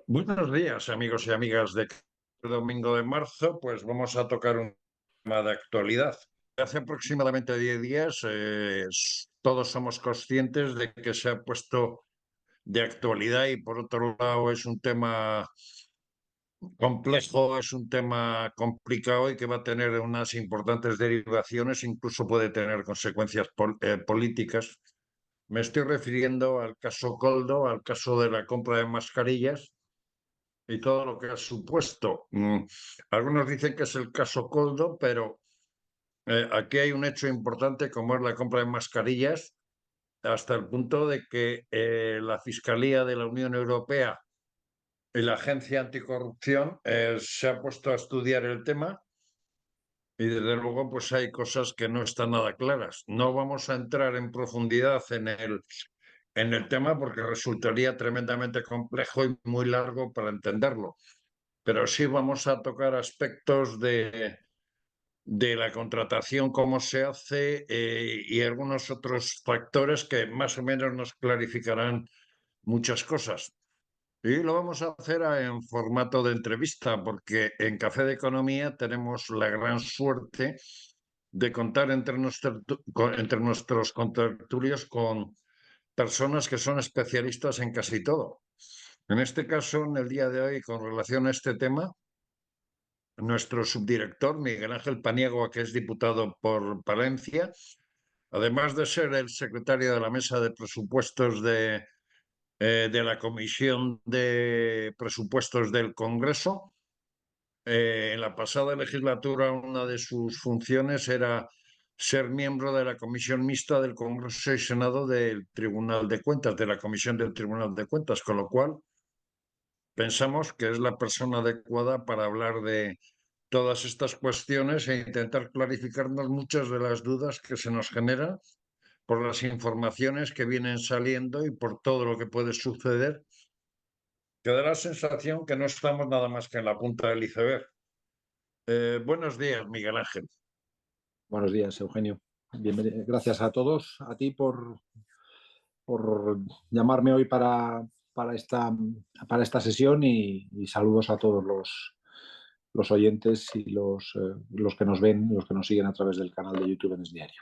Buenos días, amigos y amigas de Domingo de Marzo. Pues vamos a tocar un tema de actualidad. Hace aproximadamente 10 días todos somos conscientes de que se ha puesto de actualidad y por otro lado es un tema complejo, es un tema complicado y que va a tener unas importantes derivaciones, incluso puede tener consecuencias políticas. Me estoy refiriendo al caso Coldo, al caso de la compra de mascarillas y todo lo que ha supuesto. Algunos dicen que es el caso Coldo, pero aquí hay un hecho importante como es la compra de mascarillas, hasta el punto de que la Fiscalía de la Unión Europea y la Agencia Anticorrupción se ha puesto a estudiar el tema y desde luego pues hay cosas que no están nada claras. No vamos a entrar en profundidad en el tema porque resultaría tremendamente complejo y muy largo para entenderlo. Pero sí vamos a tocar aspectos de la contratación, cómo se hace y algunos otros factores que más o menos nos clarificarán muchas cosas. Y lo vamos a hacer en formato de entrevista, porque en Café de Economía tenemos la gran suerte de contar entre nuestros contertulios con personas que son especialistas en casi todo. En este caso, en el día de hoy, con relación a este tema, nuestro subdirector, Miguel Ángel Paniagua, que es diputado por Palencia, además de ser el secretario de la Mesa de Presupuestos de la Comisión de Presupuestos del Congreso, en la pasada legislatura una de sus funciones era ser miembro de la Comisión Mixta del Congreso y Senado del Tribunal de Cuentas, de la Comisión del Tribunal de Cuentas, con lo cual pensamos que es la persona adecuada para hablar de todas estas cuestiones e intentar clarificarnos muchas de las dudas que se nos generan por las informaciones que vienen saliendo y por todo lo que puede suceder, que da la sensación que no estamos nada más que en la punta del iceberg. Buenos días, Miguel Ángel. Buenos días, Eugenio. Bienvenido. Gracias a todos, a ti por llamarme hoy para esta sesión y saludos a todos los oyentes y los que nos ven, los que nos siguen a través del canal de YouTube en Es Diario.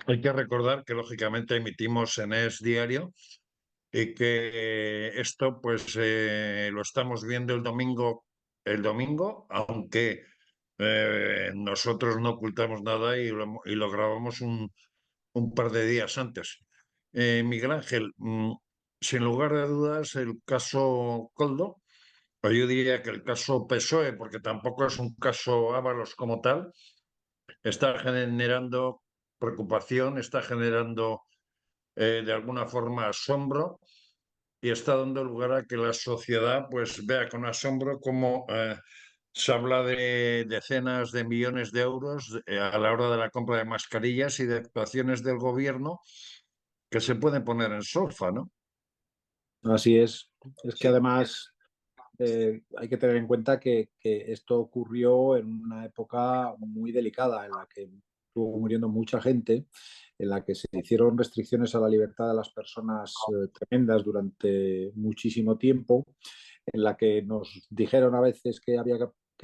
Hay que recordar que lógicamente emitimos en Es Diario y que esto pues lo estamos viendo el domingo, aunque nosotros no ocultamos nada y lo grabamos un par de días antes. Miguel Ángel, sin lugar de dudas, el caso Coldo, o yo diría que el caso PSOE, porque tampoco es un caso Ábalos como tal, está generando preocupación, está generando de alguna forma asombro y está dando lugar a que la sociedad pues vea con asombro cómo se habla de decenas de millones de euros a la hora de la compra de mascarillas y de actuaciones del gobierno que se pueden poner en solfa, ¿no? Así es que además hay que tener en cuenta que esto ocurrió en una época muy delicada en la que estuvo muriendo mucha gente, en la que se hicieron restricciones a la libertad de las personas tremendas durante muchísimo tiempo, en la que nos dijeron a veces que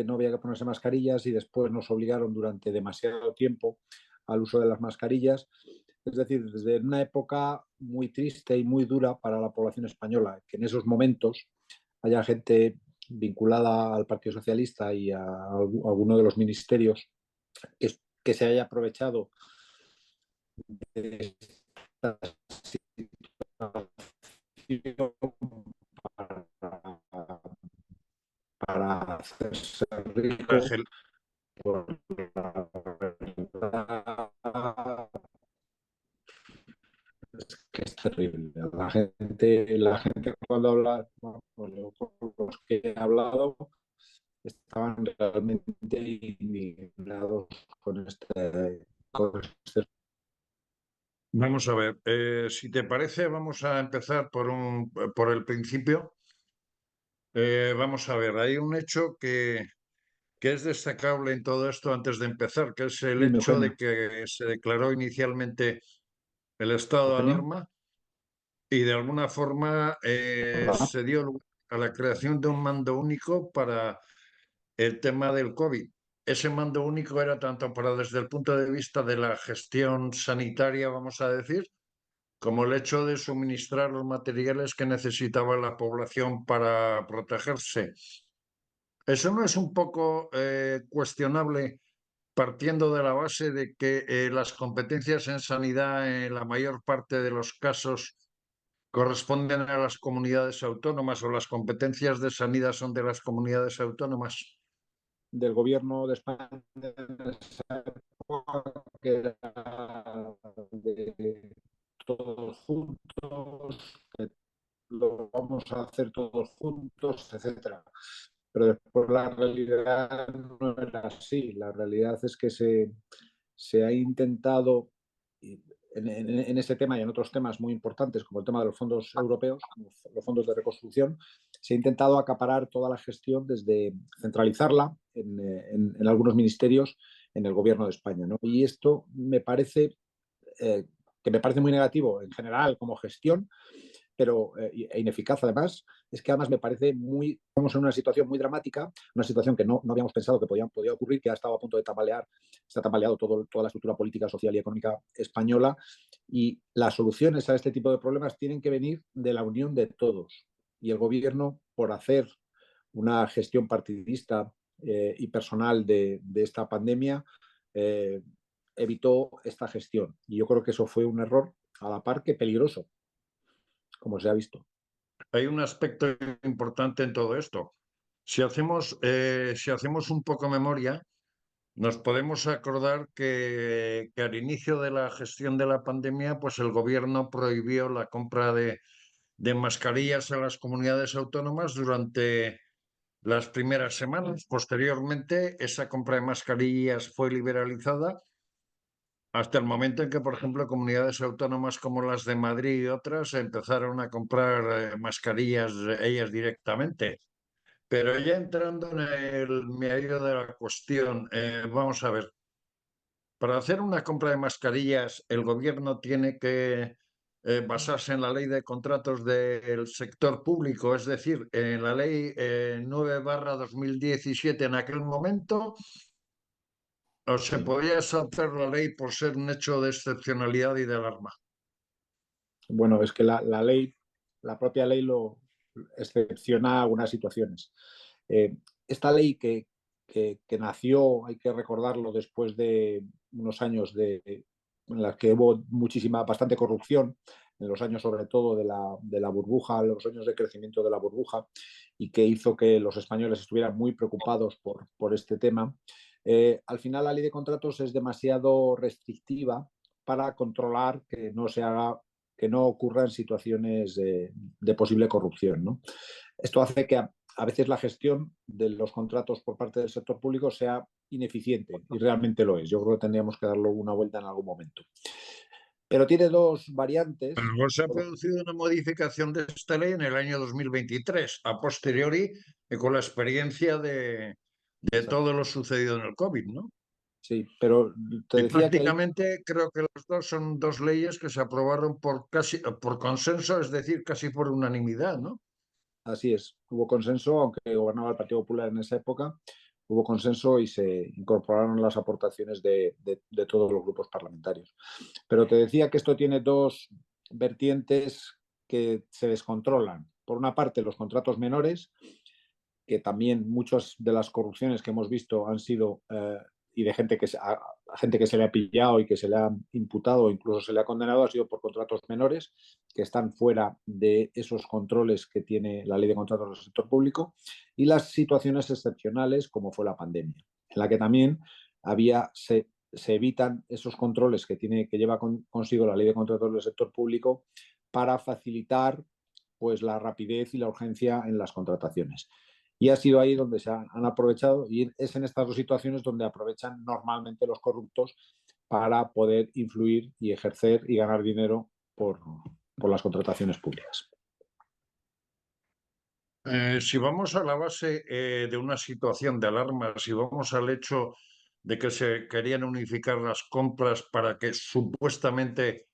no había que ponerse mascarillas y después nos obligaron durante demasiado tiempo al uso de las mascarillas. Es decir, desde una época muy triste y muy dura para la población española, que en esos momentos haya gente vinculada al Partido Socialista y a alguno de los ministerios que se haya aprovechado de esta situación para hacerse rico. Ángel, Por la verdad es que es terrible. La gente cuando habla, bueno, con los que he hablado, estaban realmente indignados con este. vamos a ver, si te parece, vamos a empezar por el principio. Vamos a ver, hay un hecho que es destacable en todo esto antes de empezar, que es el Dime, hecho de Eugenio. que se declaró inicialmente el estado de Eugenio. alarma. y de alguna forma Hola. se dio lugar a la creación de un mando único para el tema del COVID. Ese mando único era tanto para desde el punto de vista de la gestión sanitaria, vamos a decir, como el hecho de suministrar los materiales que necesitaba la población para protegerse. ¿Eso no es un poco cuestionable partiendo de la base de que las competencias en sanidad en la mayor parte de los casos corresponden a las comunidades autónomas o las competencias de sanidad son de las comunidades autónomas? Del gobierno de España en esa época, que era de todos juntos, que lo vamos a hacer todos juntos, etcétera. Pero después la realidad no era así. La realidad es que se ha intentado, en este tema y en otros temas muy importantes, como el tema de los fondos europeos, los fondos de reconstrucción, se ha intentado acaparar toda la gestión desde centralizarla en algunos ministerios en el gobierno de España, ¿no? Y esto me parece que me parece muy negativo en general como gestión, pero ineficaz además, es que además me parece muy, estamos en una situación muy dramática, una situación que no habíamos pensado que podía ocurrir, que ha estado a punto de tambalear, se ha tambaleado toda la estructura política, social y económica española, y las soluciones a este tipo de problemas tienen que venir de la unión de todos. Y el gobierno, por hacer una gestión partidista y personal de esta pandemia, eh, evitó esta gestión. Y yo creo que eso fue un error a la par que peligroso, como se ha visto. Hay un aspecto importante en todo esto. Si hacemos un poco memoria, nos podemos acordar que al inicio de la gestión de la pandemia, pues el gobierno prohibió la compra de mascarillas a las comunidades autónomas durante las primeras semanas. Posteriormente, esa compra de mascarillas fue liberalizada hasta el momento en que, por ejemplo, comunidades autónomas como las de Madrid y otras empezaron a comprar mascarillas ellas directamente. Pero ya entrando en el medio de la cuestión, vamos a ver, para hacer una compra de mascarillas, el gobierno tiene que basarse en la ley de contratos del sector público, es decir, en la ley 9/2017 en aquel momento, o se Sí. podía saltar la ley por ser un hecho de excepcionalidad y de alarma. Bueno, es que la propia ley lo excepciona algunas situaciones. Esta ley que nació, hay que recordarlo, después de unos años en las que hubo bastante corrupción, en los años sobre todo de la burbuja, los años de crecimiento de la burbuja, y que hizo que los españoles estuvieran muy preocupados por este tema. Al final la ley de contratos es demasiado restrictiva para controlar que no ocurran situaciones de posible corrupción, ¿no? Esto hace que a veces la gestión de los contratos por parte del sector público sea ineficiente, y realmente lo es. Yo creo que tendríamos que darle una vuelta en algún momento. Pero tiene dos variantes. Luego se ha producido una modificación de esta ley en el año 2023, a posteriori, con la experiencia de todo lo sucedido en el COVID, ¿no? Sí, pero te Y decía que ahí, prácticamente creo que las dos son dos leyes que se aprobaron por consenso, es decir, casi por unanimidad, ¿no? así es, hubo consenso, aunque gobernaba el Partido Popular en esa época, hubo consenso y se incorporaron las aportaciones de todos los grupos parlamentarios. Pero te decía que esto tiene dos vertientes que se descontrolan. Por una parte, los contratos menores, que también muchas de las corrupciones que hemos visto han sido, y de gente que se le ha pillado y que se le ha imputado o incluso se le ha condenado, ha sido por contratos menores, que están fuera de esos controles que tiene la ley de contratos del sector público, y las situaciones excepcionales, como fue la pandemia, en la que también se evitan esos controles que lleva consigo la ley de contratos del sector público para facilitar pues la rapidez y la urgencia en las contrataciones. Y ha sido ahí donde se han aprovechado, y es en estas dos situaciones donde aprovechan normalmente los corruptos para poder influir y ejercer y ganar dinero por las contrataciones públicas. Si vamos a la base de una situación de alarma, si vamos al hecho de que se querían unificar las compras para que supuestamente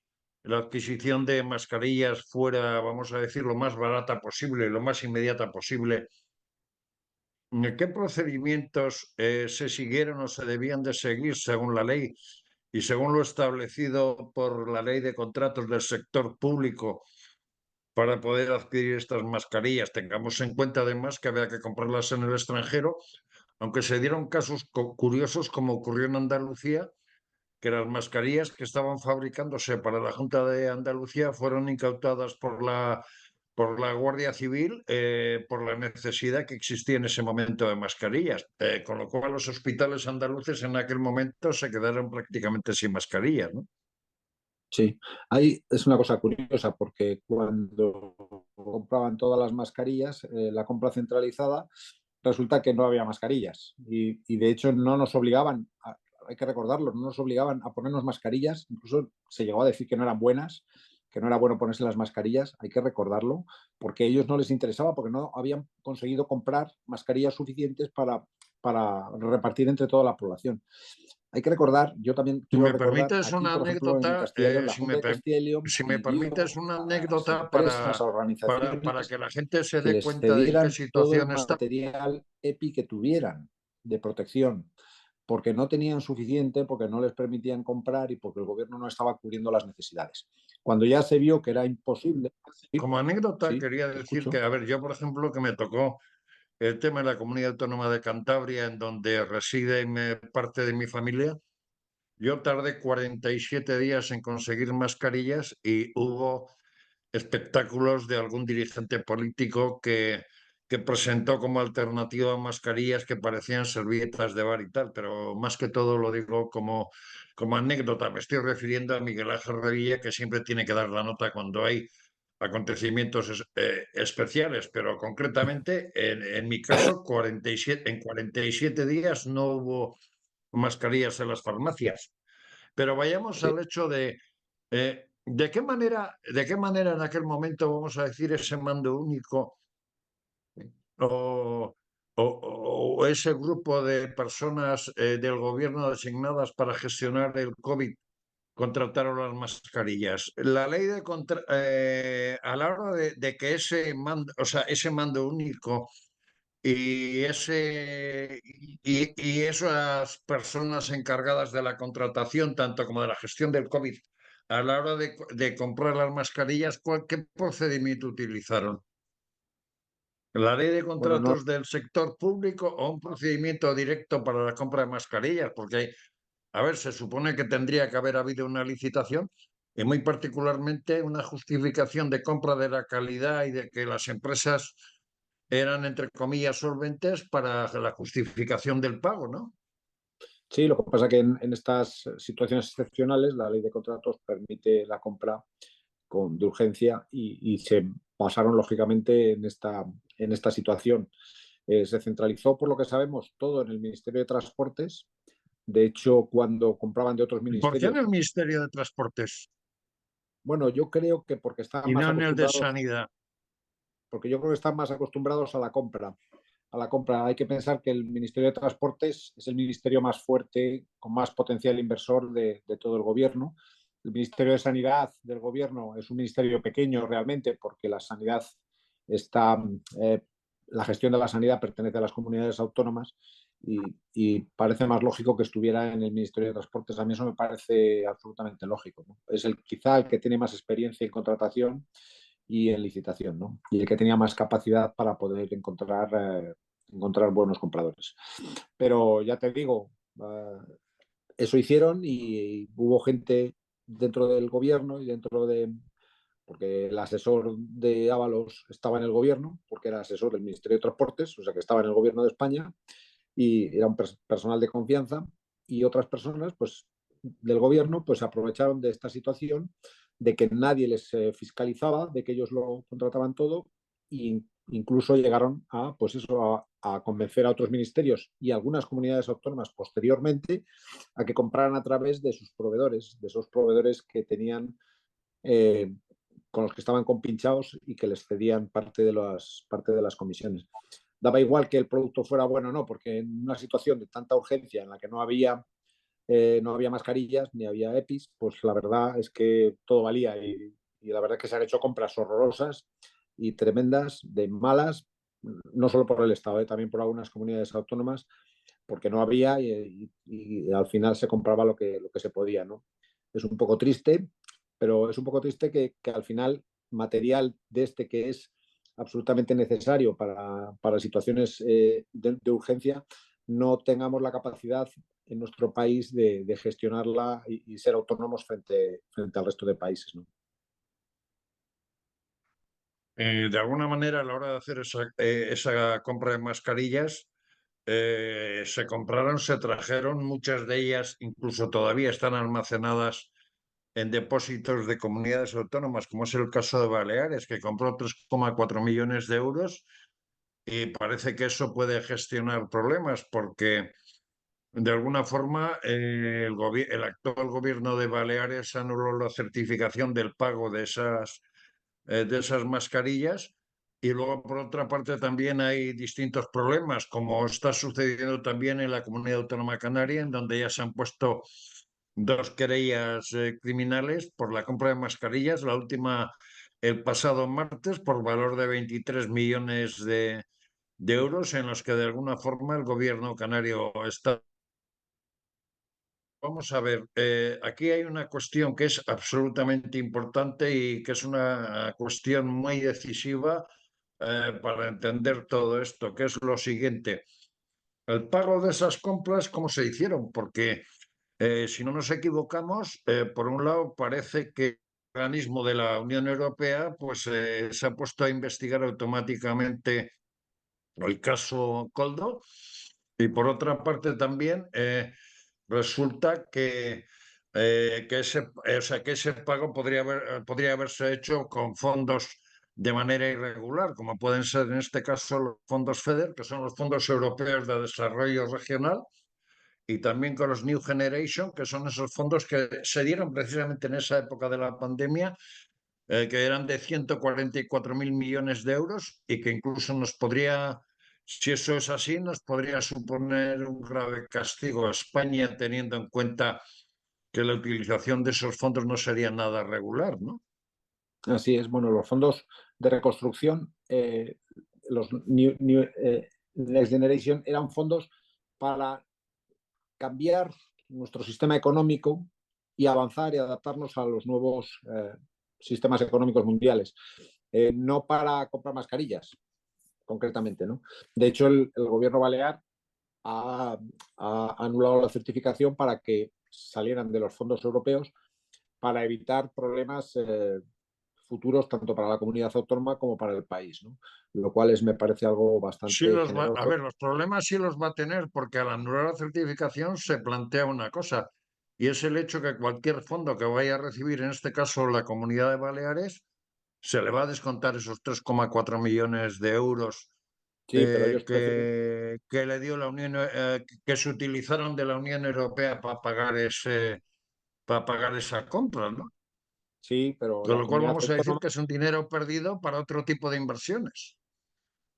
la adquisición de mascarillas fuera, vamos a decir, lo más barata posible, lo más inmediata posible. ¿Qué procedimientos se siguieron o se debían de seguir según la ley y según lo establecido por la ley de contratos del sector público para poder adquirir estas mascarillas? Tengamos en cuenta además que había que comprarlas en el extranjero, aunque se dieron casos curiosos como ocurrió en Andalucía, que las mascarillas que estaban fabricándose para la Junta de Andalucía fueron incautadas por la Guardia Civil por la necesidad que existía en ese momento de mascarillas, con lo cual los hospitales andaluces en aquel momento se quedaron prácticamente sin mascarillas, ¿no? Sí, ahí es una cosa curiosa porque cuando compraban todas las mascarillas, la compra centralizada, resulta que no había mascarillas y de hecho no nos obligaban, hay que recordarlo, no nos obligaban a ponernos mascarillas, incluso se llegó a decir que no eran buenas, que no era bueno ponerse las mascarillas, hay que recordarlo, porque a ellos no les interesaba, porque no habían conseguido comprar mascarillas suficientes para repartir entre toda la población. Hay que recordar, yo también Si quiero me recordar, permites aquí, una por ejemplo, en anécdota, Castilla y León, la Junta de Castilla y León si me permites pidió una a las anécdota empresas, a para organizaciones, que la gente se que dé les cuenta de en qué cedieran todo el situación está. material EPI que tuvieran de protección, porque no tenían suficiente, porque no les permitían comprar y porque el gobierno no estaba cubriendo las necesidades. Cuando ya se vio que era imposible, sí, Como anécdota, sí, quería te decir que, escucho. a ver, yo, por ejemplo, que me tocó el tema de la Comunidad Autónoma de Cantabria, en donde reside parte de mi familia. Yo tardé 47 días en conseguir mascarillas y hubo espectáculos de algún dirigente político que presentó como alternativa mascarillas que parecían servilletas de bar y tal, pero más que todo lo digo como anécdota. Me estoy refiriendo a Miguel Ángel Revilla, que siempre tiene que dar la nota cuando hay acontecimientos especiales, pero concretamente en mi caso, 47, en 47 días no hubo mascarillas en las farmacias. Pero vayamos Sí, al hecho de qué manera en aquel momento, vamos a decir, ese mando único o, o ese grupo de personas del gobierno designadas para gestionar el COVID contrataron las mascarillas. La ley a la hora de que ese mando, o sea, ese mando único y esas personas encargadas de la contratación, tanto como de la gestión del COVID, a la hora de comprar las mascarillas, ¿qué procedimiento utilizaron? ¿La ley de bueno, no, contratos del sector público o un procedimiento directo para la compra de mascarillas? Porque, a ver, se supone que tendría que haber habido una licitación y muy particularmente una justificación de compra de la calidad y de que las empresas eran, entre comillas, solventes para la justificación del pago, ¿no? sí, lo que pasa es que en estas situaciones excepcionales la ley de contratos permite la compra de urgencia y se basaron lógicamente en esta situación. Se centralizó, por lo que sabemos, todo en el Ministerio de Transportes. De hecho, cuando compraban de otros ¿Y por qué en ministerios, el Ministerio de Transportes bueno, yo creo que porque estaban y más no en el de acostumbrados, Sanidad? porque yo creo que están más acostumbrados a la compra. A la compra. Hay que pensar que el Ministerio de Transportes es el ministerio más fuerte, con más potencial inversor de todo el gobierno. El Ministerio de Sanidad del gobierno es un ministerio pequeño realmente porque la sanidad está, la gestión de la sanidad pertenece a las comunidades autónomas y parece más lógico que estuviera en el Ministerio de Transportes. A mí eso me parece absolutamente lógico, ¿no? Es quizá el que tiene más experiencia en contratación y en licitación, ¿no? Y el que tenía más capacidad para poder encontrar buenos compradores. Pero ya te digo, eso hicieron y hubo gente dentro del gobierno y dentro de, porque el asesor de Ábalos estaba en el gobierno, porque era asesor del Ministerio de Transportes, o sea que estaba en el gobierno de España y era un personal de confianza y otras personas pues del gobierno pues aprovecharon de esta situación de que nadie les fiscalizaba, de que ellos lo contrataban todo e incluso llegaron a pues eso a convencer a otros ministerios y algunas comunidades autónomas posteriormente a que compraran a través de sus proveedores, de esos proveedores que tenían eh, con los que estaban compinchados y que les cedían parte de las comisiones. Daba igual que el producto fuera bueno o no, porque en una situación de tanta urgencia en la que no había no había mascarillas ni había EPIs, pues la verdad es que todo valía y la verdad es que se han hecho compras horrorosas y tremendas, de malas, no solo por el Estado, también por algunas comunidades autónomas, porque no había y al final se compraba lo que se podía, ¿no? Es un poco triste, pero es un poco triste que al final material de este que es absolutamente necesario para situaciones de urgencia, no tengamos la capacidad en nuestro país de gestionarla y ser autónomos frente al resto de países, ¿no? De alguna manera, a la hora de hacer esa compra de mascarillas, se compraron, se trajeron, muchas de ellas incluso todavía están almacenadas en depósitos de comunidades autónomas, como es el caso de Baleares, que compró 3,4 millones de euros y parece que eso puede gestionar problemas porque de alguna forma el actual gobierno de Baleares anuló la certificación del pago de esas mascarillas. Y luego, por otra parte, también hay distintos problemas, como está sucediendo también en la Comunidad Autónoma Canaria, en donde ya se han puesto dos querellas criminales por la compra de mascarillas, la última el pasado martes por valor de 23 millones de euros, en los que de alguna forma el gobierno canario está. Vamos a ver, aquí hay una cuestión que es absolutamente importante y que es una cuestión muy decisiva para entender todo esto, que es lo siguiente. El pago de esas compras, ¿cómo se hicieron? Porque si no nos equivocamos, por un lado parece que el organismo de la Unión Europea pues, se ha puesto a investigar automáticamente el caso Coldo y por otra parte también resulta o sea, que ese pago podría haberse hecho con fondos de manera irregular, como pueden ser en este caso los fondos FEDER, que son los fondos europeos de desarrollo regional, y también con los New Generation, que son esos fondos que se dieron precisamente en esa época de la pandemia, que eran de 144.000 millones de euros y que incluso nos podría, si eso es así, nos podría suponer un grave castigo a España, teniendo en cuenta que la utilización de esos fondos no sería nada regular, ¿no? Así es, bueno, los fondos de reconstrucción, los Next Generation, eran fondos para cambiar nuestro sistema económico y avanzar y adaptarnos a los nuevos sistemas económicos mundiales, no para comprar mascarillas, concretamente, ¿no? De hecho, el gobierno balear ha anulado la certificación para que salieran de los fondos europeos para evitar problemas futuros tanto para la comunidad autónoma como para el país, ¿no? Lo cual me parece algo Sí bastante a generoso. ver, los problemas sí los va a tener porque al anular la certificación se plantea una cosa y es el hecho que cualquier fondo que vaya a recibir, en este caso la Comunidad de Baleares, se le va a descontar esos 3,4 millones de euros Sí, pero ellos prefieren, que le dio la Unión, que se utilizaron de la Unión Europea para pagar esa compra, ¿no? sí, pero Con la lo cual comunidad vamos a decir autónoma, que es un dinero perdido para otro tipo de inversiones.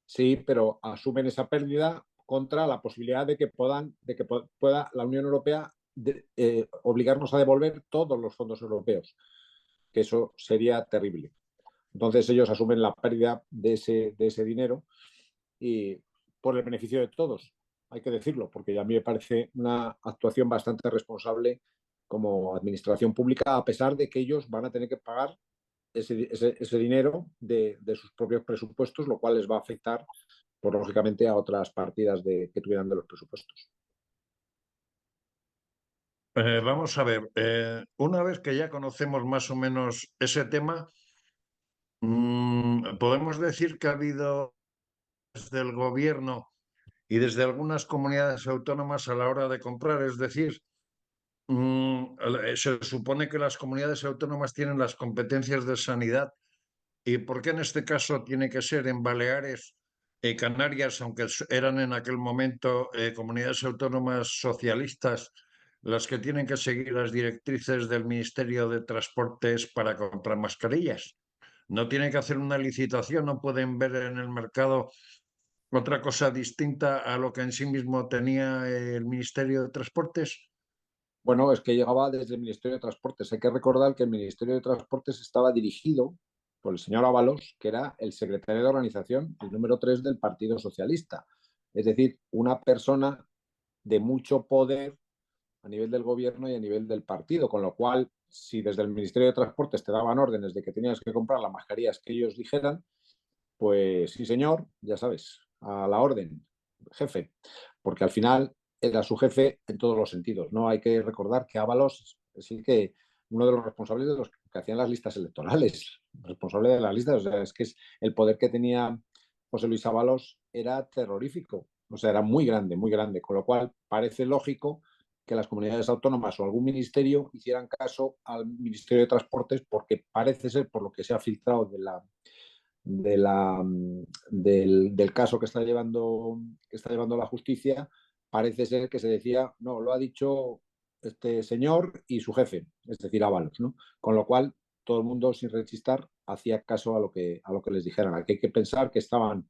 sí, pero asumen esa pérdida contra la posibilidad de que pueda la Unión Europea obligarnos a devolver todos los fondos europeos, que eso sería terrible. Entonces ellos asumen la pérdida de ese dinero y por el beneficio de todos, hay que decirlo, porque a mí me parece una actuación bastante responsable como administración pública, a pesar de que ellos van a tener que pagar ese dinero de sus propios presupuestos, lo cual les va a afectar, pues, lógicamente, a otras partidas que tuvieran de los presupuestos. Vamos a ver, una vez que ya conocemos más o menos ese tema, podemos decir que ha habido desde el gobierno y desde algunas comunidades autónomas a la hora de comprar, es decir, se supone que las comunidades autónomas tienen las competencias de sanidad. ¿Y por qué en este caso tiene que ser en Baleares y Canarias, aunque eran en aquel momento comunidades autónomas socialistas, las que tienen que seguir las directrices del Ministerio de Transportes para comprar mascarillas? No tienen que hacer una licitación, no pueden ver en el mercado otra cosa distinta a lo que en sí mismo tenía el Ministerio de Transportes. Bueno, es que llegaba desde el Ministerio de Transportes. Hay que recordar que el Ministerio de Transportes estaba dirigido por el señor Ábalos, que era el secretario de organización, el número 3 del Partido Socialista. Es decir, una persona de mucho poder a nivel del gobierno y a nivel del partido, con lo cual, si desde el Ministerio de Transportes te daban órdenes de que tenías que comprar las mascarillas que ellos dijeran, pues sí, señor, ya sabes, a la orden, jefe, porque al final era su jefe en todos los sentidos. No hay que recordar que Ábalos es el que uno de los responsables de los que hacían las listas electorales, responsable de las listas, o sea, es que es el poder que tenía José Luis Ábalos era terrorífico, o sea, era muy grande, con lo cual parece lógico que las comunidades autónomas o algún ministerio hicieran caso al Ministerio de Transportes porque parece ser, por lo que se ha filtrado de la, del caso que está llevando la justicia, parece ser que se decía, no, lo ha dicho este señor y su jefe, es decir, Ábalos, ¿no? Con lo cual, todo el mundo, sin rechistar, hacía caso a lo que les dijeran. Aquí hay que pensar que están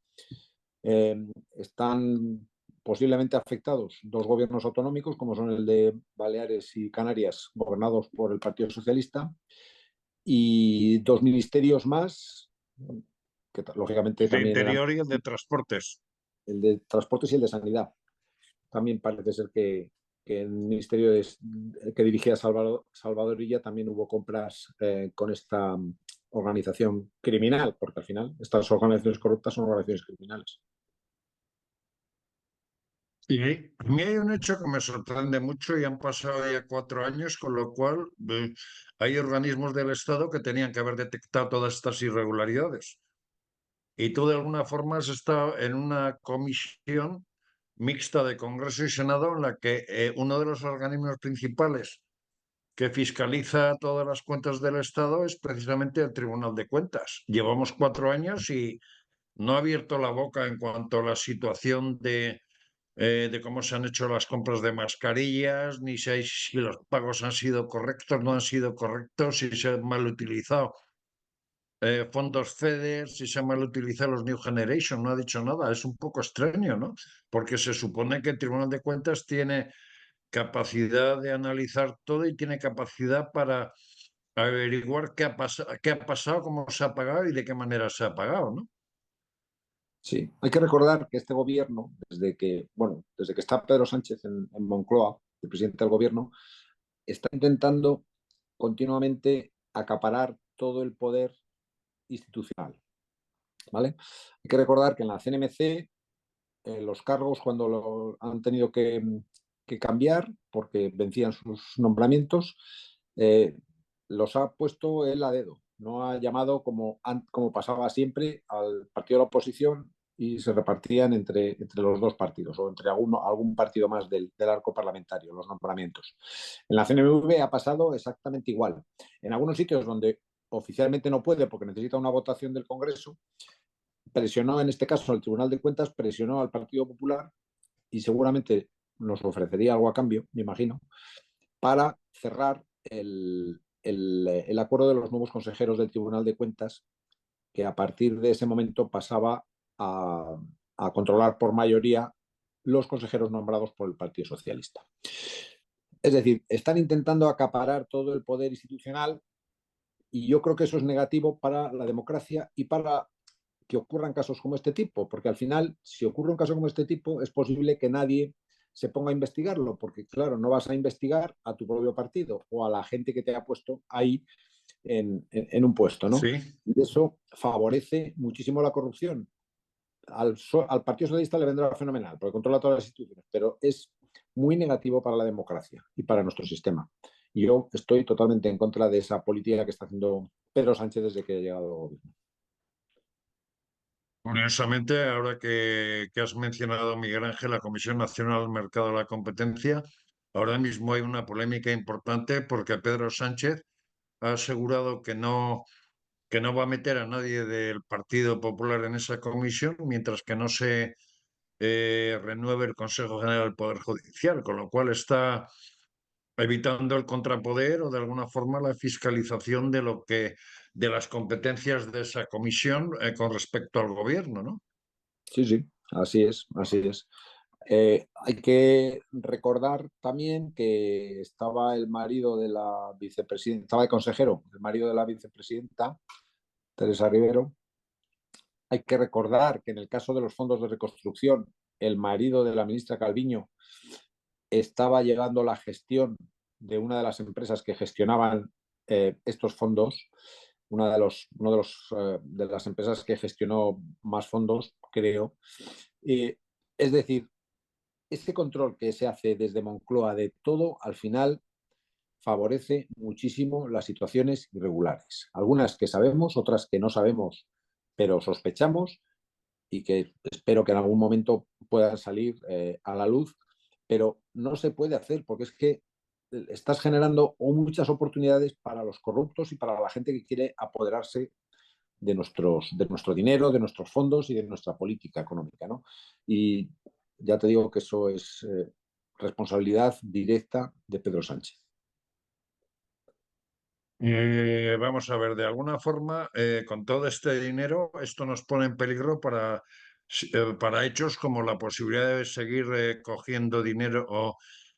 posiblemente afectados dos gobiernos autonómicos, como son el de Baleares y Canarias, gobernados por el Partido Socialista, y dos ministerios más, que lógicamente El de también eran Interior y el de Transportes. el de Transportes y el de Sanidad. También parece ser que el ministerio que dirigía Salvador Illa también hubo compras con esta organización criminal, porque al final estas organizaciones corruptas son organizaciones criminales. Y a mí hay un hecho que me sorprende mucho y han pasado ya 4 años, con lo cual hay organismos del Estado que tenían que haber detectado todas estas irregularidades. Y tú de alguna forma has estado en una comisión mixta de Congreso y Senado en la que uno de los organismos principales que fiscaliza todas las cuentas del Estado es precisamente el Tribunal de Cuentas. Llevamos 4 años y no ha abierto la boca en cuanto a la situación de cómo se han hecho las compras de mascarillas, ni si los pagos han sido correctos, no han sido correctos, si se han mal utilizado fondos FEDER, si se han mal utilizado los New Generation, no ha dicho nada. Es un poco extraño, ¿no? Porque se supone que el Tribunal de Cuentas tiene capacidad de analizar todo y tiene capacidad para averiguar qué ha pasado, cómo se ha pagado y de qué manera se ha pagado, ¿no? Sí, hay que recordar que este gobierno, desde que está Pedro Sánchez en Moncloa, el presidente del gobierno, está intentando continuamente acaparar todo el poder institucional, ¿vale? Hay que recordar que en la CNMC los cargos cuando han tenido que cambiar porque vencían sus nombramientos, los ha puesto él a dedo. No ha llamado como pasaba siempre al partido de la oposición y se repartían entre los dos partidos o entre algún partido más del arco parlamentario, los nombramientos. En la CNMV ha pasado exactamente igual. En algunos sitios donde oficialmente no puede porque necesita una votación del Congreso, presionó en este caso al Tribunal de Cuentas, presionó al Partido Popular y seguramente nos ofrecería algo a cambio, me imagino, para cerrar el acuerdo de los nuevos consejeros del Tribunal de Cuentas, que a partir de ese momento pasaba a controlar por mayoría los consejeros nombrados por el Partido Socialista. Es decir, están intentando acaparar todo el poder institucional y yo creo que eso es negativo para la democracia y para que ocurran casos como este tipo, porque al final, si ocurre un caso como este tipo, es posible que nadie se ponga a investigarlo, porque claro, no vas a investigar a tu propio partido o a la gente que te ha puesto ahí en un puesto, ¿no? Sí. Y eso favorece muchísimo la corrupción. Al Partido Socialista le vendrá fenomenal, porque controla todas las instituciones, pero es muy negativo para la democracia y para nuestro sistema. Y yo estoy totalmente en contra de esa política que está haciendo Pedro Sánchez desde que ha llegado al gobierno. Curiosamente, ahora que has mencionado, Miguel Ángel, la Comisión Nacional del Mercado de la Competencia, ahora mismo hay una polémica importante porque Pedro Sánchez ha asegurado que no va a meter a nadie del Partido Popular en esa comisión mientras que no se renueve el Consejo General del Poder Judicial, con lo cual está evitando el contrapoder o de alguna forma la fiscalización de las competencias de esa comisión con respecto al gobierno, ¿no? Sí, sí, así es, así es. Hay que recordar también que estaba el marido de la vicepresidenta, estaba de consejero, el marido de la vicepresidenta, Teresa Rivero. Hay que recordar que en el caso de los fondos de reconstrucción, el marido de la ministra Calviño estaba llevando la gestión de una de las empresas que gestionaban estos fondos, de las empresas que gestionó más fondos, creo. Es decir, ese control que se hace desde Moncloa de todo, al final favorece muchísimo las situaciones irregulares. Algunas que sabemos, otras que no sabemos, pero sospechamos y que espero que en algún momento puedan salir a la luz, pero no se puede hacer porque es que estás generando muchas oportunidades para los corruptos y para la gente que quiere apoderarse de nuestro dinero, de nuestros fondos y de nuestra política económica, ¿no? Y ya te digo que eso es responsabilidad directa de Pedro Sánchez. Vamos a ver, de alguna forma, con todo este dinero, esto nos pone en peligro para hechos como la posibilidad de seguir cogiendo dinero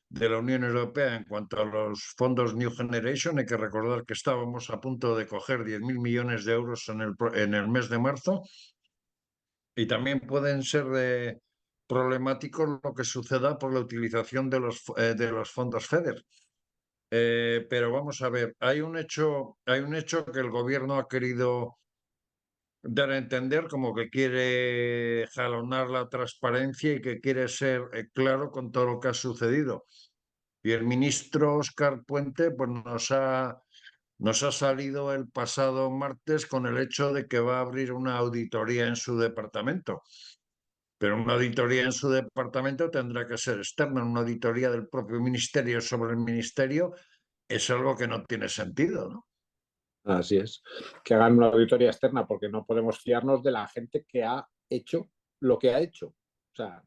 de la Unión Europea en cuanto a los fondos New Generation. Hay que recordar que estábamos a punto de coger 10.000 millones de euros en el mes de marzo, y también pueden ser problemáticos lo que suceda por la utilización de los fondos FEDER. Pero vamos a ver, hay un hecho que el gobierno ha querido dar a entender como que quiere jalonar la transparencia y que quiere ser claro con todo lo que ha sucedido. Y el ministro Óscar Puente pues nos ha salido el pasado martes con el hecho de que va a abrir una auditoría en su departamento. Pero una auditoría en su departamento tendrá que ser externa. Una auditoría del propio ministerio sobre el ministerio es algo que no tiene sentido, ¿no? Así es. Que hagan una auditoría externa porque no podemos fiarnos de la gente que ha hecho lo que ha hecho. O sea,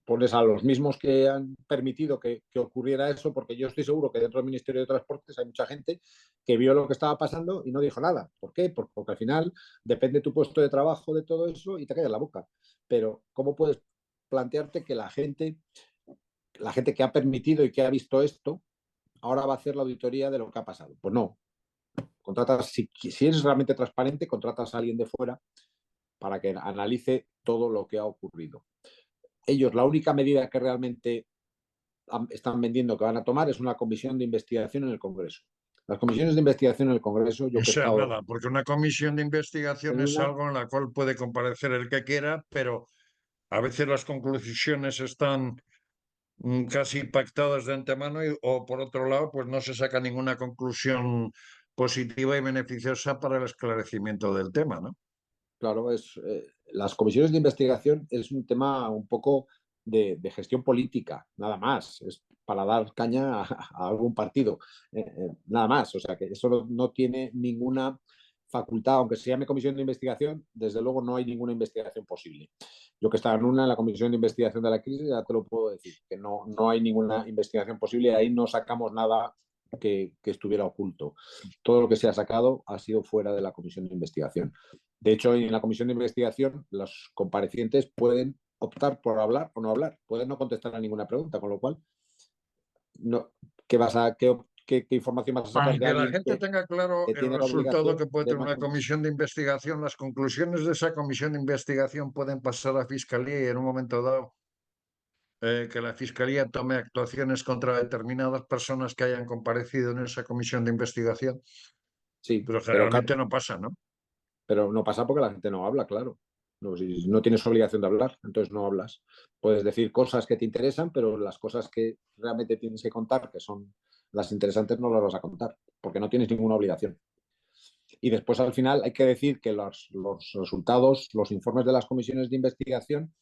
pones a los mismos que han permitido que ocurriera eso, porque yo estoy seguro que dentro del Ministerio de Transportes hay mucha gente que vio lo que estaba pasando y no dijo nada. ¿Por qué? Porque al final depende tu puesto de trabajo de todo eso y te callas la boca. Pero ¿cómo puedes plantearte que la gente que ha permitido y que ha visto esto, ahora va a hacer la auditoría de lo que ha pasado? Pues no. Si eres realmente transparente, contratas a alguien de fuera para que analice todo lo que ha ocurrido. Ellos, la única medida que realmente están vendiendo que van a tomar es una comisión de investigación en el Congreso. Las comisiones de investigación en el Congreso, yo O que he sea, estado nada, porque una comisión de investigación en es una, algo en la cual puede comparecer el que quiera, pero a veces las conclusiones están casi pactadas de antemano o por otro lado, pues no se saca ninguna conclusión positiva y beneficiosa para el esclarecimiento del tema, ¿no? claro, las comisiones de investigación es un tema un poco de gestión política, nada más. Es para dar caña a algún partido, nada más. O sea que eso no tiene ninguna facultad, aunque se llame comisión de investigación, desde luego no hay ninguna investigación posible. Yo que estaba en la comisión de investigación de la crisis, ya te lo puedo decir, que no hay ninguna investigación posible, ahí no sacamos nada que estuviera oculto. Todo lo que se ha sacado ha sido fuera de la comisión de investigación. De hecho, en la comisión de investigación, los comparecientes pueden optar por hablar o no hablar, pueden no contestar a ninguna pregunta, con lo cual, no, ¿qué información vas a Para sacar de que la alguien gente tenga claro que el tiene la resultado obligación que puede de tener no una contestar? comisión de investigación, las conclusiones de esa comisión de investigación pueden pasar a Fiscalía y en un momento dado que la Fiscalía tome actuaciones contra determinadas personas que hayan comparecido en esa comisión de investigación, Sí, pero pero claro, generalmente no pasa, ¿no? pero no pasa porque la gente no habla, claro. No, si no tienes obligación de hablar, entonces no hablas. Puedes decir cosas que te interesan, pero las cosas que realmente tienes que contar, que son las interesantes, no las vas a contar, porque no tienes ninguna obligación. Y después, al final, hay que decir que los resultados, los informes de las comisiones de investigación,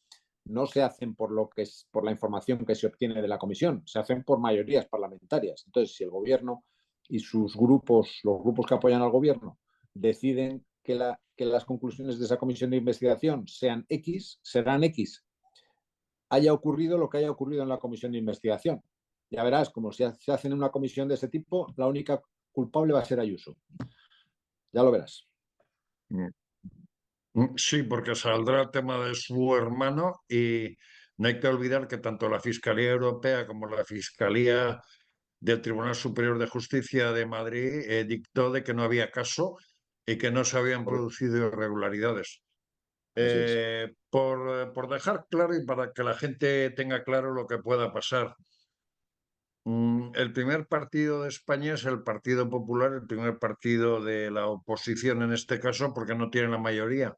no se hacen por la información que se obtiene de la comisión, se hacen por mayorías parlamentarias. Entonces, si el gobierno y sus grupos, los grupos que apoyan al gobierno, deciden que las conclusiones de esa comisión de investigación sean X, serán X. Haya ocurrido lo que haya ocurrido en la comisión de investigación. Ya verás, como se hace en una comisión de ese tipo, la única culpable va a ser Ayuso. Ya lo verás. Sí, porque saldrá el tema de su hermano y No hay que olvidar que tanto la Fiscalía Europea como la Fiscalía del Tribunal Superior de Justicia de Madrid dictó de que no había caso y que no se habían Correcto. producido irregularidades. Así es. Por dejar claro y para que la gente tenga claro lo que pueda pasar. El primer partido de España es el Partido Popular, el primer partido de la oposición en este caso, porque no tiene la mayoría.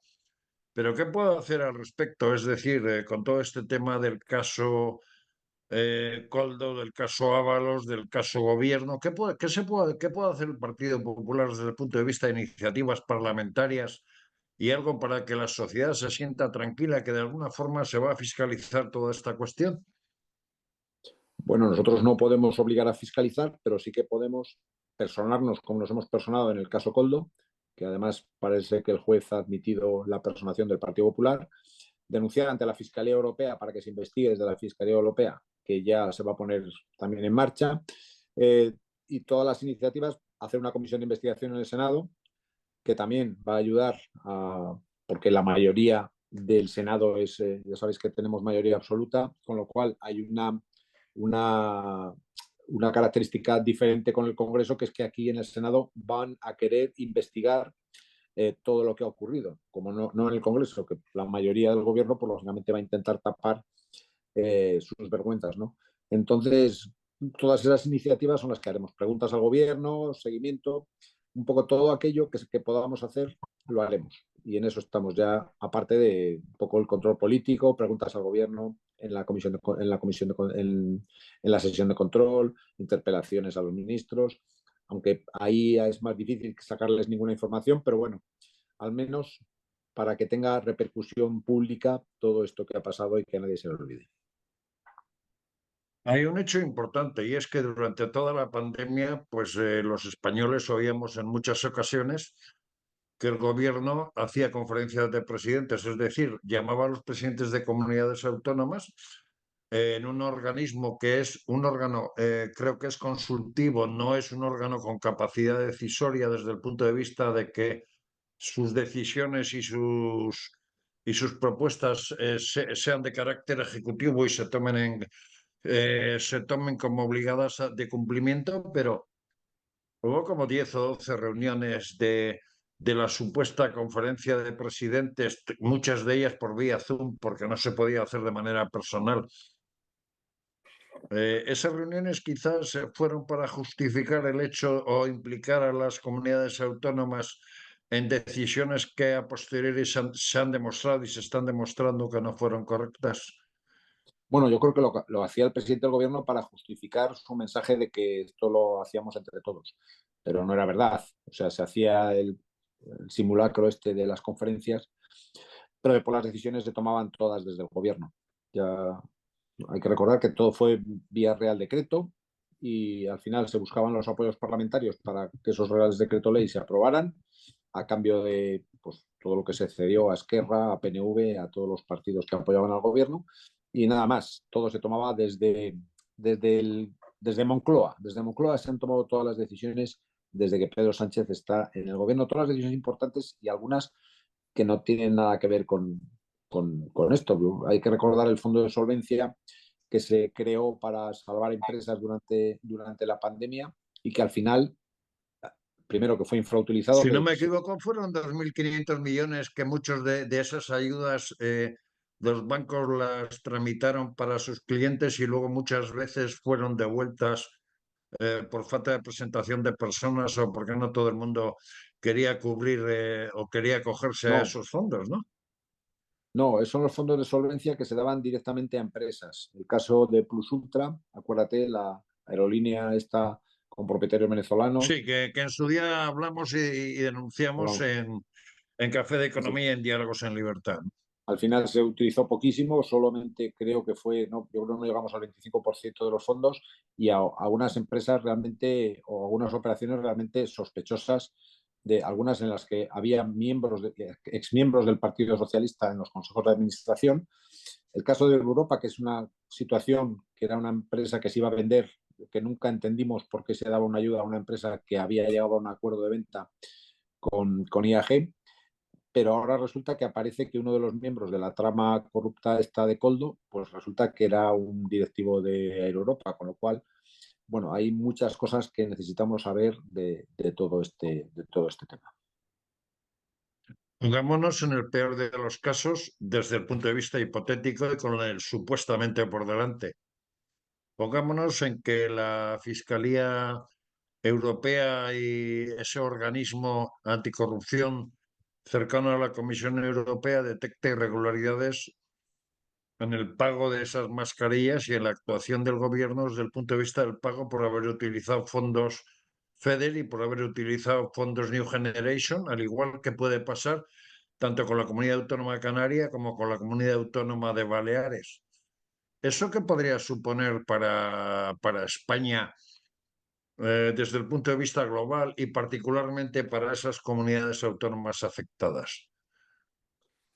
Pero ¿qué puedo hacer al respecto? Es decir, con todo este tema del caso Coldo, del caso Ábalos, del caso Gobierno, ¿qué puede hacer el Partido Popular desde el punto de vista de iniciativas parlamentarias y algo para que la sociedad se sienta tranquila, que de alguna forma se va a fiscalizar toda esta cuestión? Bueno, nosotros no podemos obligar a fiscalizar, pero sí que podemos personarnos como nos hemos personado en el caso Coldo, que además parece que el juez ha admitido la personación del Partido Popular, denunciar ante la Fiscalía Europea para que se investigue desde la Fiscalía Europea, que ya se va a poner también en marcha, eh, y todas las iniciativas, hacer una comisión de investigación en el Senado, que también va a ayudar porque la mayoría del Senado es, ya sabéis que tenemos mayoría absoluta, con lo cual hay una, una característica diferente con el Congreso, que es que aquí en el Senado van a querer investigar todo lo que ha ocurrido, como no en el Congreso, que la mayoría del gobierno, pues lógicamente va a intentar tapar sus vergüenzas, ¿no? Entonces, todas esas iniciativas son las que haremos. Preguntas al gobierno, seguimiento, un poco todo aquello que podamos hacer, lo haremos. Y en eso estamos ya, aparte de un poco el control político, preguntas al gobierno en la comisión, en la sesión de control, interpelaciones a los ministros, aunque ahí es más difícil sacarles ninguna información, pero bueno, al menos para que tenga repercusión pública todo esto que ha pasado y que a nadie se le olvide. Hay un hecho importante y es que durante toda la pandemia, pues los españoles oíamos en muchas ocasiones que el gobierno hacía conferencias de presidentes, es decir, llamaba a los presidentes de comunidades autónomas en un organismo que es un órgano, creo que es consultivo, no es un órgano con capacidad decisoria desde el punto de vista de que sus decisiones y sus propuestas sean de carácter ejecutivo y se tomen como obligadas de cumplimiento, pero hubo como 10 o 12 reuniones de la supuesta conferencia de presidentes, muchas de ellas por vía Zoom, porque no se podía hacer de manera personal. Esas reuniones quizás fueron para justificar el hecho o implicar a las comunidades autónomas en decisiones que a posteriori se han demostrado y se están demostrando que no fueron correctas. Bueno, yo creo que lo hacía el presidente del gobierno para justificar su mensaje de que esto lo hacíamos entre todos, pero no era verdad. O sea, se hacía el simulacro este de las conferencias, pero después las decisiones se tomaban todas desde el gobierno. Ya hay que recordar que todo fue vía Real Decreto y al final se buscaban los apoyos parlamentarios para que esos Reales Decreto Ley se aprobaran a cambio de pues, todo lo que se cedió a Esquerra, a PNV, a todos los partidos que apoyaban al gobierno y nada más. Todo se tomaba desde Moncloa. Desde Moncloa se han tomado todas las decisiones desde que Pedro Sánchez está en el gobierno, todas las decisiones importantes y algunas que no tienen nada que ver con esto. Hay que recordar el fondo de solvencia que se creó para salvar empresas durante la pandemia y que al final, primero que fue infrautilizado, Si no me equivoco, fueron 2.500 millones que muchos de esas ayudas los bancos las tramitaron para sus clientes y luego muchas veces fueron devueltas por falta de presentación de personas o porque no todo el mundo quería cubrir o quería acogerse a no, esos fondos, ¿no? no, esos son los fondos de solvencia que se daban directamente a empresas. El caso de Plus Ultra, acuérdate, la aerolínea esta con propietarios venezolanos, Sí, que en su día hablamos y denunciamos hablamos, en Café de sí. Economía y en Diálogos en Libertad. Al final se utilizó poquísimo, solamente creo que fue, no, yo creo que no llegamos al 25% de los fondos y a unas empresas realmente o algunas operaciones realmente sospechosas, de algunas en las que había exmiembros del Partido Socialista en los consejos de administración. El caso de Europa, que es una situación que era una empresa que se iba a vender, que nunca entendimos por qué se daba una ayuda a una empresa que había llegado a un acuerdo de venta con IAG, pero ahora resulta que aparece que uno de los miembros de la trama corrupta esta de Coldo, pues resulta que era un directivo de Air Europa, con lo cual, bueno, hay muchas cosas que necesitamos saber de todo este tema. Pongámonos en el peor de los casos desde el punto de vista hipotético y con el supuestamente por delante. Pongámonos en que la Fiscalía Europea y ese organismo anticorrupción cercano a la Comisión Europea detecte irregularidades en el pago de esas mascarillas y en la actuación del gobierno desde el punto de vista del pago por haber utilizado fondos FEDER y por haber utilizado fondos New Generation, al igual que puede pasar tanto con la Comunidad Autónoma Canaria como con la Comunidad Autónoma de Baleares. ¿Eso qué podría suponer para España desde el punto de vista global y particularmente para esas comunidades autónomas afectadas?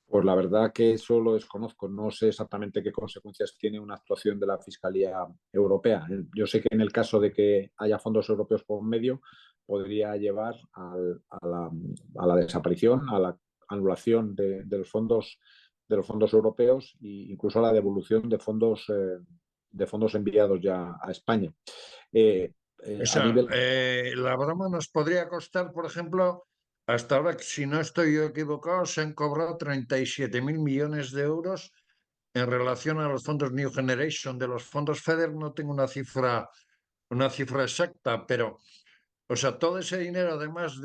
Pues la verdad que eso lo desconozco. No sé exactamente qué consecuencias tiene una actuación de la Fiscalía Europea. Yo sé que en el caso de que haya fondos europeos por medio, podría llevar a la desaparición, a la anulación de los fondos europeos e incluso a la devolución de fondos enviados ya a España. Eh, O a sea, nivel la broma nos podría costar, por ejemplo, hasta ahora, si no estoy yo equivocado, se han cobrado 37.000 millones de euros en relación a los fondos New Generation. De los fondos FEDER no tengo una cifra exacta, pero, o sea, todo ese dinero, además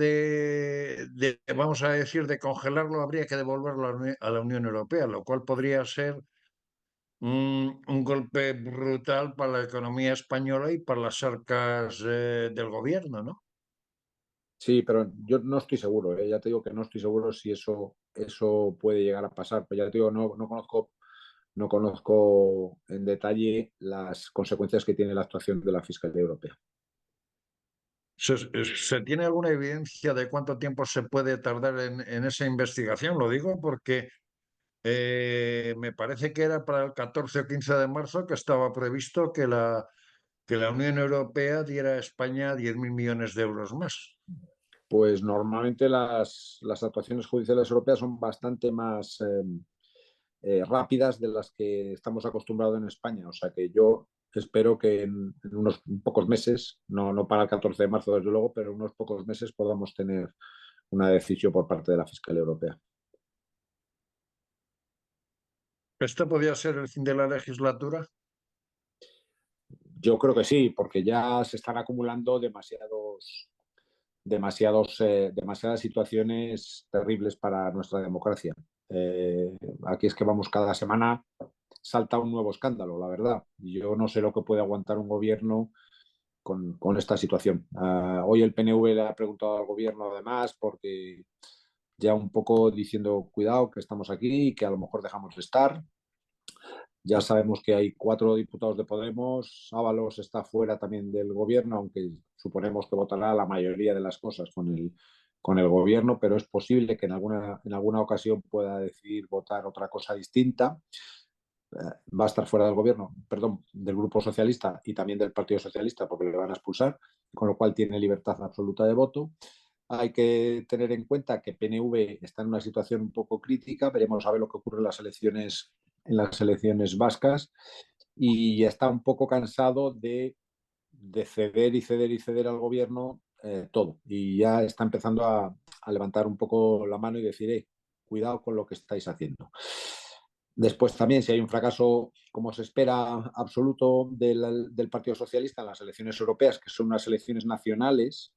vamos a decir, de congelarlo, habría que devolverlo a la Unión Europea, lo cual podría ser un golpe brutal para la economía española y para las arcas del gobierno, ¿no? Sí, pero yo no estoy seguro, ¿eh? Ya te digo que no estoy seguro si eso puede llegar a pasar. Pues ya te digo, no conozco en detalle las consecuencias que tiene la actuación de la Fiscalía Europea. ¿Se tiene alguna evidencia de cuánto tiempo se puede tardar en esa investigación? Lo digo porque me parece que era para el 14 o 15 de marzo que estaba previsto que la Unión Europea diera a España 10.000 millones de euros más. Pues normalmente las actuaciones judiciales europeas son bastante más rápidas de las que estamos acostumbrados en España. O sea que yo espero que en unos pocos meses, no para el 14 de marzo desde luego, pero en unos pocos meses podamos tener una decisión por parte de la Fiscalía Europea. ¿Esto podía ser el fin de la legislatura? Yo creo que sí, porque ya se están acumulando demasiadas situaciones terribles para nuestra democracia. Aquí es que vamos cada semana, salta un nuevo escándalo, la verdad. Y yo no sé lo que puede aguantar un gobierno con esta situación. Hoy el PNV le ha preguntado al gobierno además porque ya un poco diciendo cuidado que estamos aquí y que a lo mejor dejamos de estar. Ya sabemos que hay 4 diputados de Podemos. Ábalos está fuera también del gobierno, aunque suponemos que votará la mayoría de las cosas con el gobierno, pero es posible que en alguna ocasión pueda decidir votar otra cosa distinta. Va a estar fuera del gobierno, perdón, del Grupo Socialista y también del Partido Socialista, porque le van a expulsar, con lo cual tiene libertad absoluta de voto. Hay que tener en cuenta que PNV está en una situación un poco crítica. Veremos a ver lo que ocurre en las elecciones vascas y está un poco cansado de ceder y ceder y ceder al gobierno todo. Y ya está empezando a levantar un poco la mano y decir, cuidado con lo que estáis haciendo. Después también, si hay un fracaso, como se espera, absoluto del Partido Socialista en las elecciones europeas, que son unas elecciones nacionales,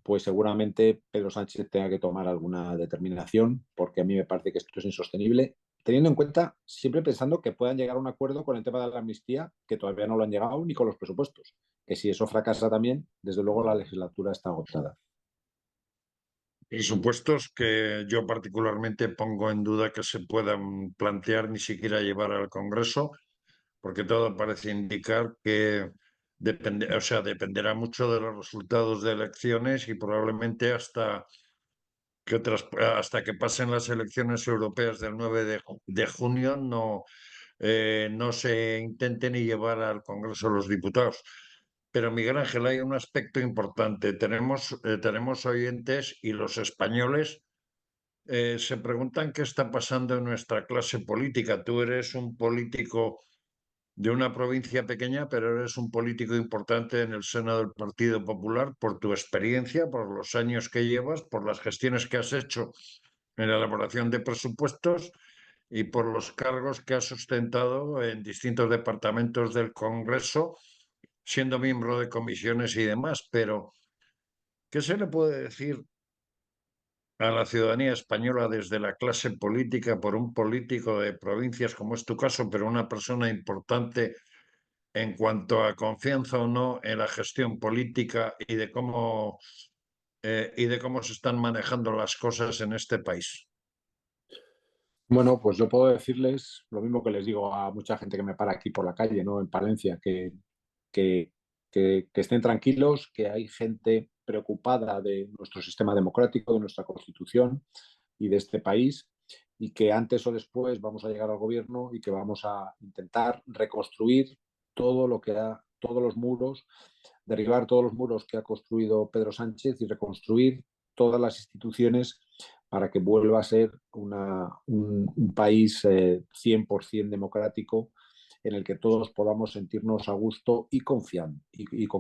pues seguramente Pedro Sánchez tenga que tomar alguna determinación, porque a mí me parece que esto es insostenible, teniendo en cuenta, siempre pensando que puedan llegar a un acuerdo con el tema de la amnistía, que todavía no lo han llegado, ni con los presupuestos, que si eso fracasa también, desde luego la legislatura está agotada. Presupuestos que yo particularmente pongo en duda que se puedan plantear ni siquiera llevar al Congreso, porque todo parece indicar que o sea, dependerá mucho de los resultados de elecciones y probablemente hasta que pasen las elecciones europeas del 9 de junio no se intente ni llevar al Congreso los diputados. Pero Miguel Ángel, hay un aspecto importante. Tenemos oyentes y los españoles se preguntan qué está pasando en nuestra clase política. Tú eres un político de una provincia pequeña, pero eres un político importante en el seno del Partido Popular por tu experiencia, por los años que llevas, por las gestiones que has hecho en la elaboración de presupuestos y por los cargos que has ostentado en distintos departamentos del Congreso, siendo miembro de comisiones y demás. Pero, ¿qué se le puede decir a la ciudadanía española desde la clase política por un político de provincias, como es tu caso, pero una persona importante en cuanto a confianza o no en la gestión política y de cómo se están manejando las cosas en este país? Bueno, pues yo puedo decirles lo mismo que les digo a mucha gente que me para aquí por la calle, ¿no? En Palencia, que, que estén tranquilos, que hay gente preocupada de nuestro sistema democrático, de nuestra constitución y de este país, y que antes o después vamos a llegar al gobierno y que vamos a intentar reconstruir todo lo que ha, todos los muros, derribar todos los muros que ha construido Pedro Sánchez y reconstruir todas las instituciones para que vuelva a ser un país 100% democrático en el que todos podamos sentirnos a gusto y con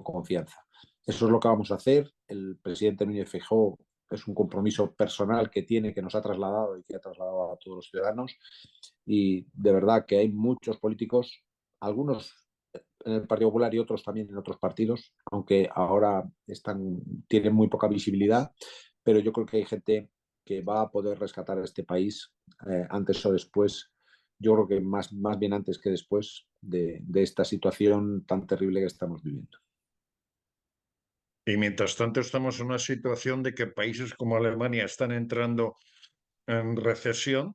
confianza. Eso es lo que vamos a hacer. El presidente Núñez Feijóo es un compromiso personal que tiene, que nos ha trasladado y que ha trasladado a todos los ciudadanos. Y de verdad que hay muchos políticos, algunos en el Partido Popular y otros también en otros partidos, aunque ahora tienen muy poca visibilidad, pero yo creo que hay gente que va a poder rescatar a este país antes o después, yo creo que más bien antes que después de esta situación tan terrible que estamos viviendo. Y mientras tanto estamos en una situación de que países como Alemania están entrando en recesión,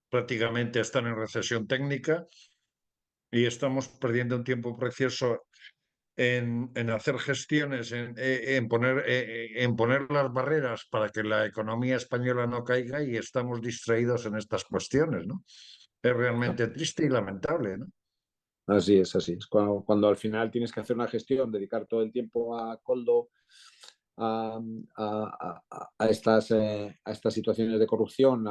prácticamente están en recesión técnica y estamos perdiendo un tiempo precioso en hacer gestiones, en poner las barreras para que la economía española no caiga y estamos distraídos en estas cuestiones, ¿no? Es realmente triste y lamentable, ¿no? Así es, así es. Cuando al final tienes que hacer una gestión, dedicar todo el tiempo a Coldo, a, a estas situaciones de corrupción,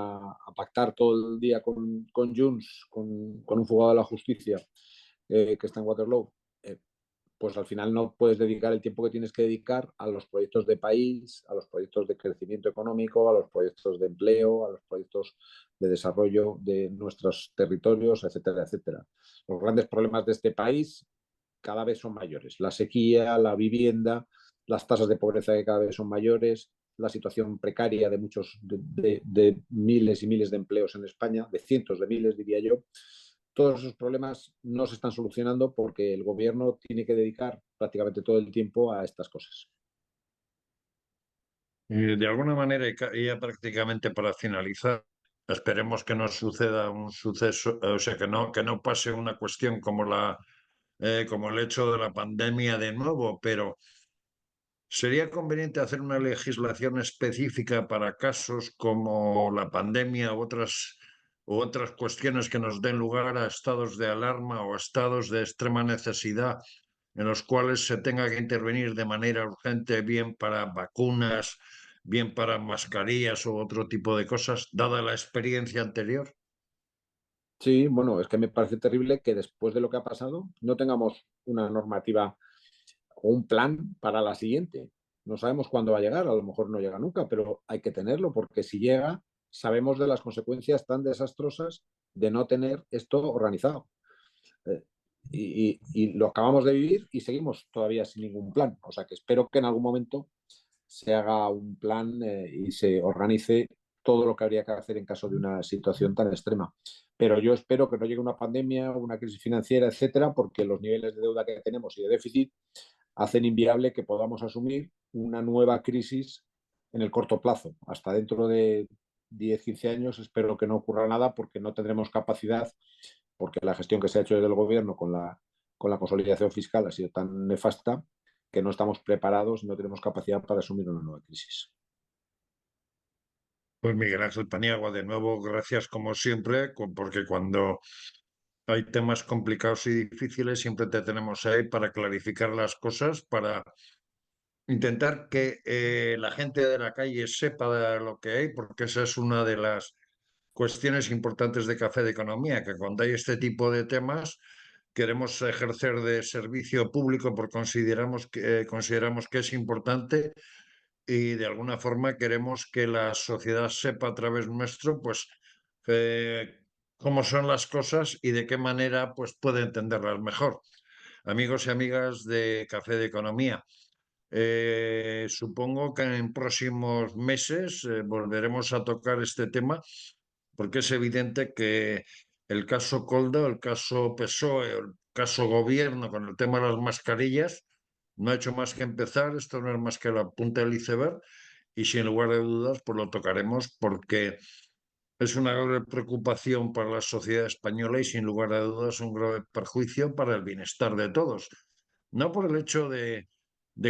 pactar todo el día con Junts, con un fugado de la justicia que está en Waterloo, pues al final no puedes dedicar el tiempo que tienes que dedicar a los proyectos de país, a los proyectos de crecimiento económico, a los proyectos de empleo, a los proyectos de desarrollo de nuestros territorios, etcétera, etcétera. Los grandes problemas de este país cada vez son mayores. La sequía, la vivienda, las tasas de pobreza que cada vez son mayores, la situación precaria de muchos, de miles y miles de empleos en España, de cientos de miles, diría yo. Todos esos problemas no se están solucionando porque el gobierno tiene que dedicar prácticamente todo el tiempo a estas cosas. De alguna manera, y ya prácticamente para finalizar, esperemos que no suceda un suceso, o sea, que no pase una cuestión como como el hecho de la pandemia de nuevo, pero ¿sería conveniente hacer una legislación específica para casos como la pandemia u otras cuestiones que nos den lugar a estados de alarma o estados de extrema necesidad en los cuales se tenga que intervenir de manera urgente, bien para vacunas, bien para mascarillas u otro tipo de cosas, dada la experiencia anterior? Sí, bueno, es que me parece terrible que después de lo que ha pasado no tengamos una normativa o un plan para la siguiente. No sabemos cuándo va a llegar, a lo mejor no llega nunca, pero hay que tenerlo porque si llega, sabemos de las consecuencias tan desastrosas de no tener esto organizado. Eh, y lo acabamos de vivir y seguimos todavía sin ningún plan. O sea que espero que en algún momento se haga un plan y se organice todo lo que habría que hacer en caso de una situación tan extrema. Pero yo espero que no llegue una pandemia, una crisis financiera, etcétera, porque los niveles de deuda que tenemos y de déficit hacen inviable que podamos asumir una nueva crisis en el corto plazo. Hasta dentro de 10, 15 años espero que no ocurra nada porque no tendremos capacidad, porque la gestión que se ha hecho desde el gobierno con la consolidación fiscal ha sido tan nefasta que no estamos preparados y no tenemos capacidad para asumir una nueva crisis. Pues Miguel Ángel Paniagua, de nuevo, gracias como siempre, porque cuando hay temas complicados y difíciles, siempre te tenemos ahí para clarificar las cosas, para intentar que la gente de la calle sepa de lo que hay, porque esa es una de las cuestiones importantes de Café de Economía, que cuando hay este tipo de temas queremos ejercer de servicio público porque consideramos que es importante y de alguna forma queremos que la sociedad sepa a través nuestro, pues, cómo son las cosas y de qué manera, pues, puede entenderlas mejor. Amigos y amigas de Café de Economía, supongo que en próximos meses volveremos a tocar este tema porque es evidente que el caso Coldo, el caso PSOE, el caso Gobierno con el tema de las mascarillas no ha hecho más que empezar. Esto no es más que la punta del iceberg y sin lugar de dudas pues lo tocaremos porque es una grave preocupación para la sociedad española y sin lugar a dudas un grave perjuicio para el bienestar de todos. No por el hecho de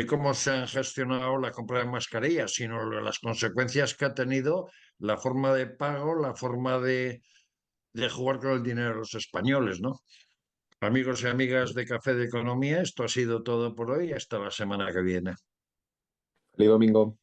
cómo se han gestionado la compra de mascarillas, sino las consecuencias que ha tenido la forma de pago, la forma de jugar con el dinero de los españoles, ¿no? Amigos y amigas de Café de Economía, esto ha sido todo por hoy. Hasta la semana que viene. Feliz domingo.